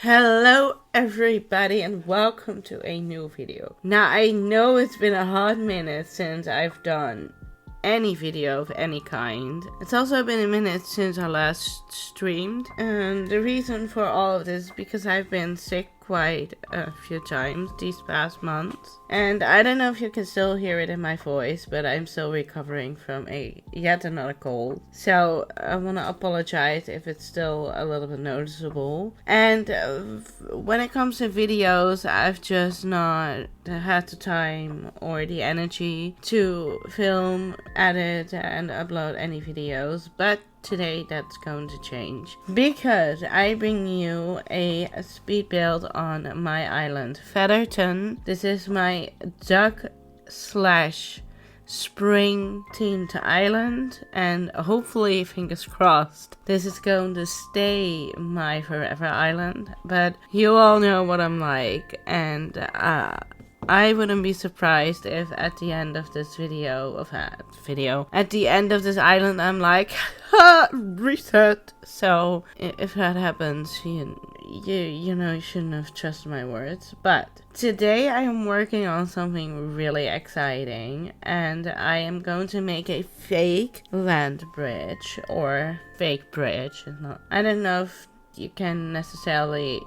Hello everybody and welcome to a new video. Now I know it's been a hot minute since I've done any video of any kind. It's also been a minute since I last streamed, and the reason for all of this is because I've been sick quite a few times these past months, and I don't know if you can still hear it in my voice, but I'm still recovering from yet another cold, so I want to apologize if it's still a little bit noticeable. And when it comes to videos, I've just not had the time or the energy to film, edit and upload any videos, but today that's going to change because I bring you a speed build on my island Featherton. This is my duck slash spring themed island, and hopefully, fingers crossed, this is going to stay my forever island. But you all know what I'm like, and I wouldn't be surprised if at the end of this at the end of this island, I'm like, reset. So if that happens, you know, you shouldn't have trusted my words. But today I am working on something really exciting, and I am going to make a fake land bridge, or fake bridge. I don't know if you can necessarily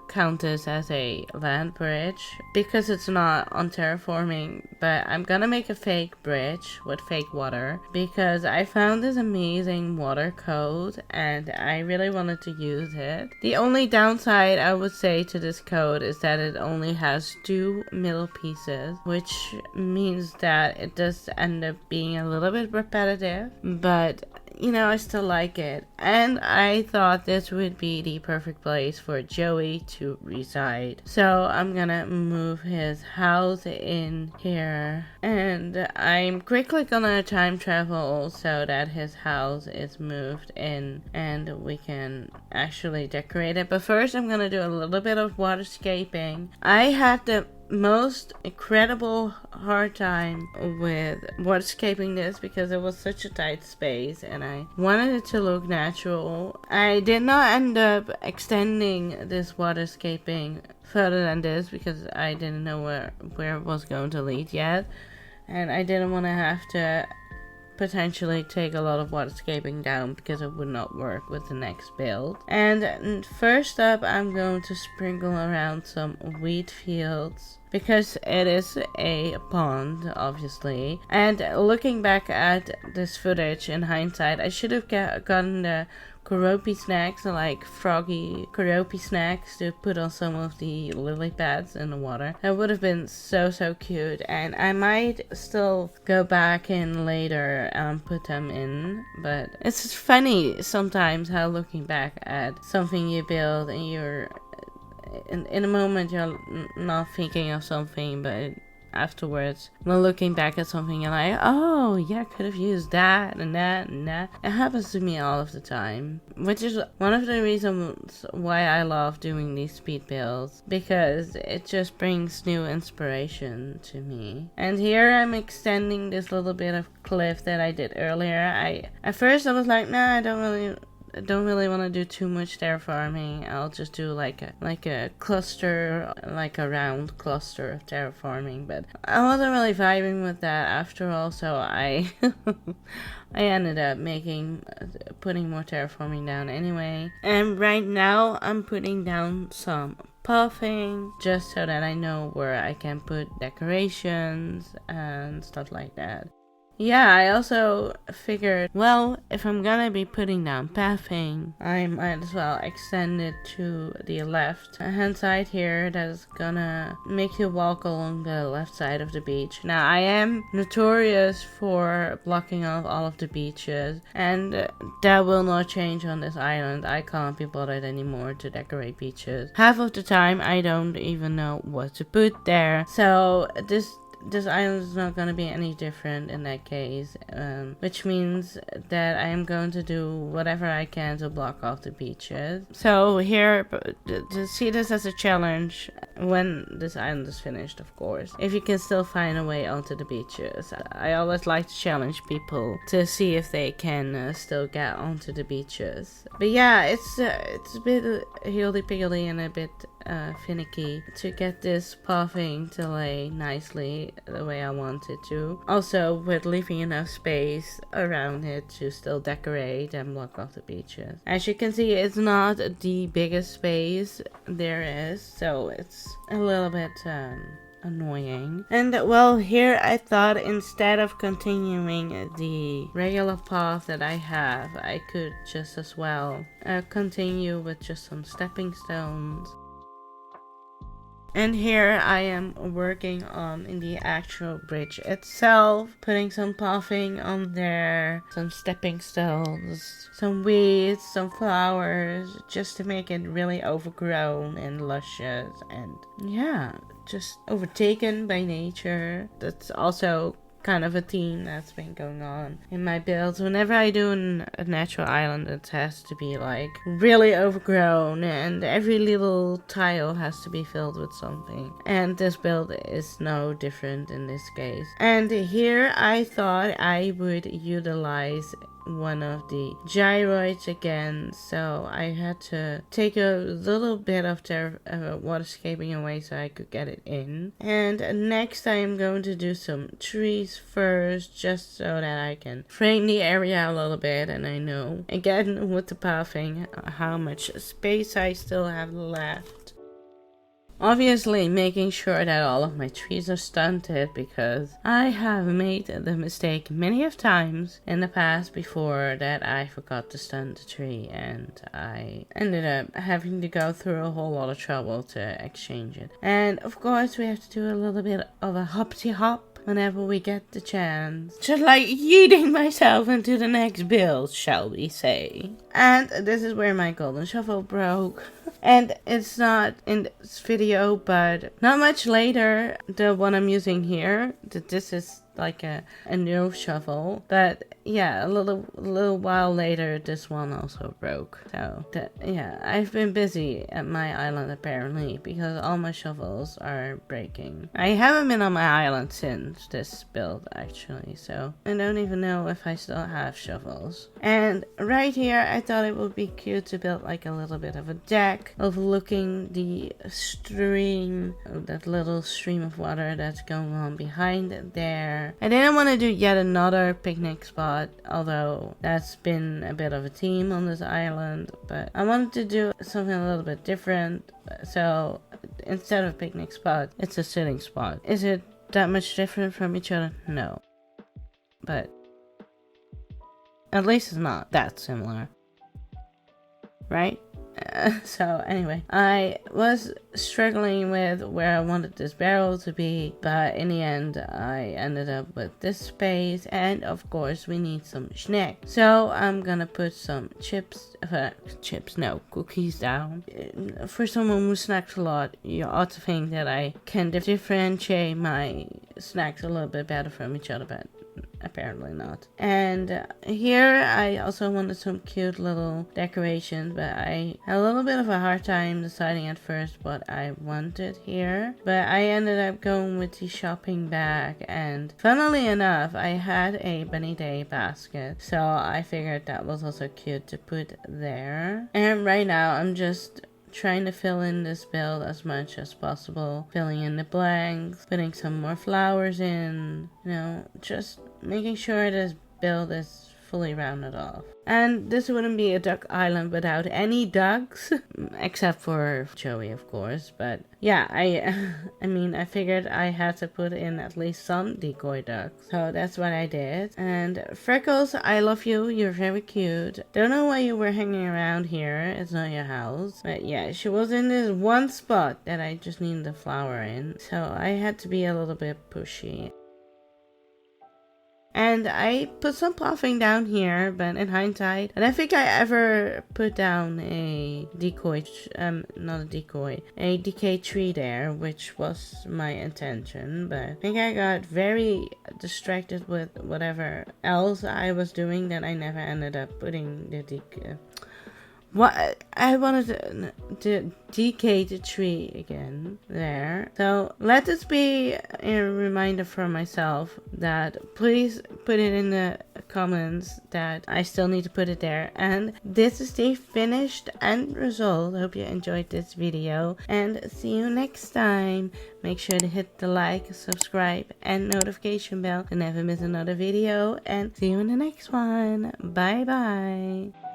count this as a land bridge because it's not on terraforming, but I'm gonna make a fake bridge with fake water because I found this amazing water code and I really wanted to use it. The only downside I would say to this code is that it only has 2 middle pieces, which means that it does end up being a little bit repetitive, but you know, I still like it. And I thought this would be the perfect place for Joey to reside. So I'm gonna move his house in here. And I'm quickly gonna time travel so that his house is moved in and we can actually decorate it. But first I'm gonna do a little bit of waterscaping. I had the most incredible hard time with waterscaping this because it was such a tight space and I wanted it to look natural. I did not end up extending this waterscaping further than this because I didn't know where it was going to lead yet, and I didn't want to have to potentially take a lot of waterscaping down because it would not work with the next build. And first up, I'm going to sprinkle around some wheat fields because it is a pond, obviously. And looking back at this footage in hindsight, I should have gotten the Karopi snacks, like froggy Karopi snacks, to put on some of the lily pads in the water. That would have been so cute, and I might still go back in later and put them in. But it's funny sometimes how looking back at something you build and you're in a moment you're not thinking of something, but afterwards, when looking back at something, you're like, oh yeah, I could have used that and that and that. It happens to me all of the time, which is one of the reasons why I love doing these speed builds, because it just brings new inspiration to me. And here I'm extending this little bit of cliff that I did earlier. At first I was like, nah, I don't really want to do too much terraforming. I'll just do like a cluster, like a round cluster of terraforming, but I wasn't really vibing with that after all, so I I ended up putting more terraforming down anyway. And right now I'm putting down some puffing just so that I know where I can put decorations and stuff like that. Yeah, I also figured, well, if I'm gonna be putting down pathing, I might as well extend it to the left hand side here. That's gonna make you walk along the left side of the beach. Now, I am notorious for blocking off all of the beaches, and that will not change on this island. I can't be bothered anymore to decorate beaches. Half of the time, I don't even know what to put there. So this this island is not going to be any different in that case, which means that I am going to do whatever I can to block off the beaches. So here, to see this as a challenge when this island is finished, of course, if you can still find a way onto the beaches. I always like to challenge people to see if they can still get onto the beaches. But yeah, it's a bit higgledy-piggledy and a bit finicky to get this pathing to lay nicely the way I want it to. Also with leaving enough space around it to still decorate and block off the beaches. As you can see, it's not the biggest space there is, so it's a little bit annoying. And well, here I thought instead of continuing the regular path that I have, I could just as well continue with just some stepping stones. And here I am working on in the actual bridge itself, putting some pathing on there, some stepping stones, some weeds, some flowers, just to make it really overgrown and luscious and yeah, just overtaken by nature. That's also kind of a theme that's been going on in my builds. Whenever I do a natural island, it has to be like really overgrown and every little tile has to be filled with something. And this build is no different in this case. And here I thought I would utilize one of the gyroids again, so I had to take a little bit of their waterscaping away so I could get it in. And next I am going to do some trees first, just so that I can frame the area a little bit, and I know again with the pathing how much space I still have left. Obviously making sure that all of my trees are stunted, because I have made the mistake many of times in the past before that I forgot to stunt the tree and I ended up having to go through a whole lot of trouble to exchange it. And of course we have to do a little bit of a hoppity hop whenever we get the chance. Just like yeeting myself into the next build, shall we say. And this is where my golden shovel broke. And it's not in this video, but not much later, the one I'm using here, this is like a new shovel, but yeah, a little while later this one also broke. So yeah, I've been busy at my island apparently, because all my shovels are breaking. I haven't been on my island since this build actually, so I don't even know if I still have shovels. And right here I thought it would be cute to build like a little bit of a deck overlooking the stream, that little stream of water that's going on behind it there. I didn't want to do yet another picnic spot, although that's been a bit of a theme on this island, but I wanted to do something a little bit different. So instead of a picnic spot, it's a sitting spot. Is it that much different from each other? No, but at least it's not that similar, right? So anyway, I was struggling with where I wanted this barrel to be, but in the end I ended up with this space, and of course we need some snack. So I'm gonna put some cookies down. For someone who snacks a lot, you ought to think that I can differentiate my snacks a little bit better from each other, but apparently not. And here I also wanted some cute little decorations, but I had a little bit of a hard time deciding at first what I wanted here. But I ended up going with the shopping bag, and funnily enough I had a bunny day basket, so I figured that was also cute to put there. And right now I'm just trying to fill in this build as much as possible, filling in the blanks, putting some more flowers in, you know, just making sure this build is fully rounded off. And this wouldn't be a duck island without any ducks, except for Joey, of course. But yeah, I mean, I figured I had to put in at least some decoy ducks, so that's what I did. And Freckles, I love you. You're very cute. Don't know why you were hanging around here. It's not your house. But yeah, she was in this one spot that I just needed the flower in, so I had to be a little bit pushy. And I put some bluffing down here, but in hindsight, I don't think I ever put down a decoy, not a decoy, a decay tree there, which was my intention, but I think I got very distracted with whatever else I was doing that I never ended up putting the decay. What I wanted to decay the tree again there. So let this be a reminder for myself that please put it in the comments that I still need to put it there. And this is the finished end result. Hope you enjoyed this video and see you next time. Make sure to hit the like, subscribe and notification bell to never miss another video, and see you in the next one. Bye bye.